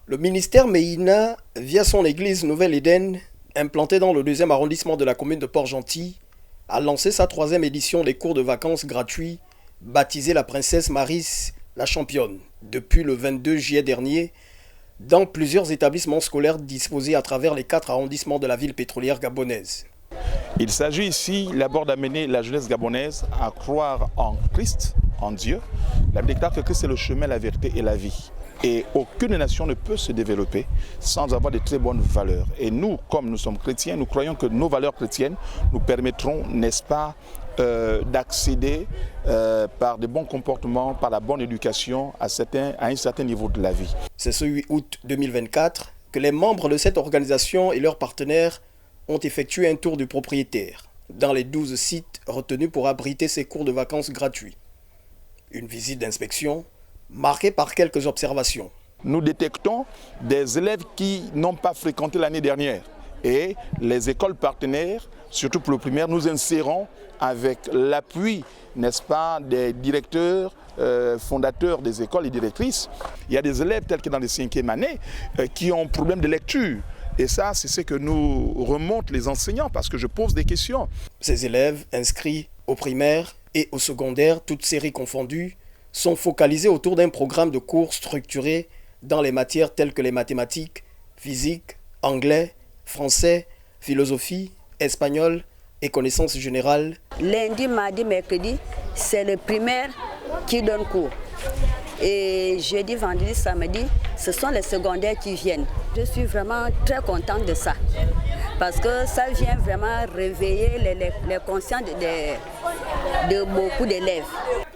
Le ministère Méhina, via son église Nouvelle-Éden, implantée dans le 2e arrondissement de la commune de Port-Gentil, a lancé sa 3e édition des cours de vacances gratuits, baptisée la Princesse Maris la Championne, depuis le 22 juillet dernier, dans plusieurs établissements scolaires disposés à travers les 4 arrondissements de la ville pétrolière gabonaise. Il s'agit ici d'abord d'amener la jeunesse gabonaise à croire en Christ, en Dieu. La Bible déclare que Christ est le chemin, la vérité et la vie. Et aucune nation ne peut se développer sans avoir de très bonnes valeurs. Et nous, comme nous sommes chrétiens, nous croyons que nos valeurs chrétiennes nous permettront, n'est-ce pas, d'accéder par de bons comportements, par la bonne éducation à un certain niveau de la vie. C'est ce 8 août 2024 que les membres de cette organisation et leurs partenaires ont effectué un tour du propriétaire dans les 12 sites retenus pour abriter ces cours de vacances gratuits. Une visite d'inspection marquée par quelques observations. Nous détectons des élèves qui n'ont pas fréquenté l'année dernière et les écoles partenaires, surtout pour le primaire, nous insérons avec l'appui, n'est-ce pas, des directeurs, fondateurs des écoles et directrices. Il y a des élèves tels que dans les 5e années qui ont un problème de lecture. Et ça, c'est ce que nous remontent les enseignants parce que je pose des questions. Ces élèves inscrits au primaire et au secondaire, toutes séries confondues, sont focalisés autour d'un programme de cours structuré dans les matières telles que les mathématiques, physique, anglais, français, philosophie, espagnol et connaissances générales. Lundi, mardi, mercredi, c'est le primaire qui donne cours. Et jeudi, vendredi, samedi, ce sont les secondaires qui viennent. Je suis vraiment très contente de ça. Parce que ça vient vraiment réveiller les consciences de beaucoup d'élèves.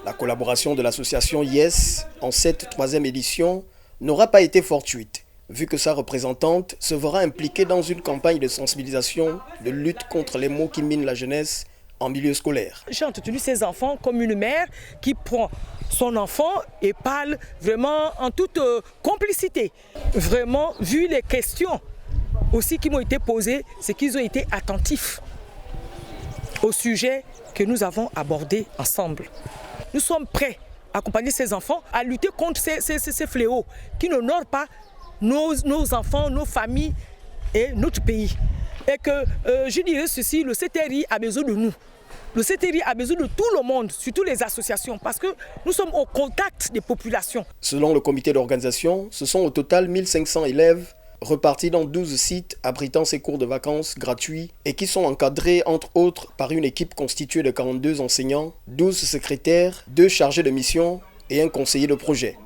La collaboration de l'association YES en cette 3e édition n'aura pas été fortuite, vu que sa représentante se verra impliquée dans une campagne de sensibilisation, de lutte contre les maux qui minent la jeunesse en milieu scolaire. J'ai entretenu ces enfants comme une mère qui prend son enfant et parle vraiment en toute complicité. Vraiment, vu les questions aussi qui m'ont été posées, c'est qu'ils ont été attentifs au sujet que nous avons abordé ensemble. Nous sommes prêts à accompagner ces enfants à lutter contre ces fléaux qui n'honorent pas nos enfants, nos familles et notre pays. Et que, je dirais ceci, le CTRI a besoin de nous. Le CTRI a besoin de tout le monde, surtout les associations, parce que nous sommes au contact des populations. Selon le comité d'organisation, ce sont au total 1500 élèves repartis dans 12 sites abritant ces cours de vacances gratuits et qui sont encadrés entre autres par une équipe constituée de 42 enseignants, 12 secrétaires, 2 chargés de mission et un conseiller de projet.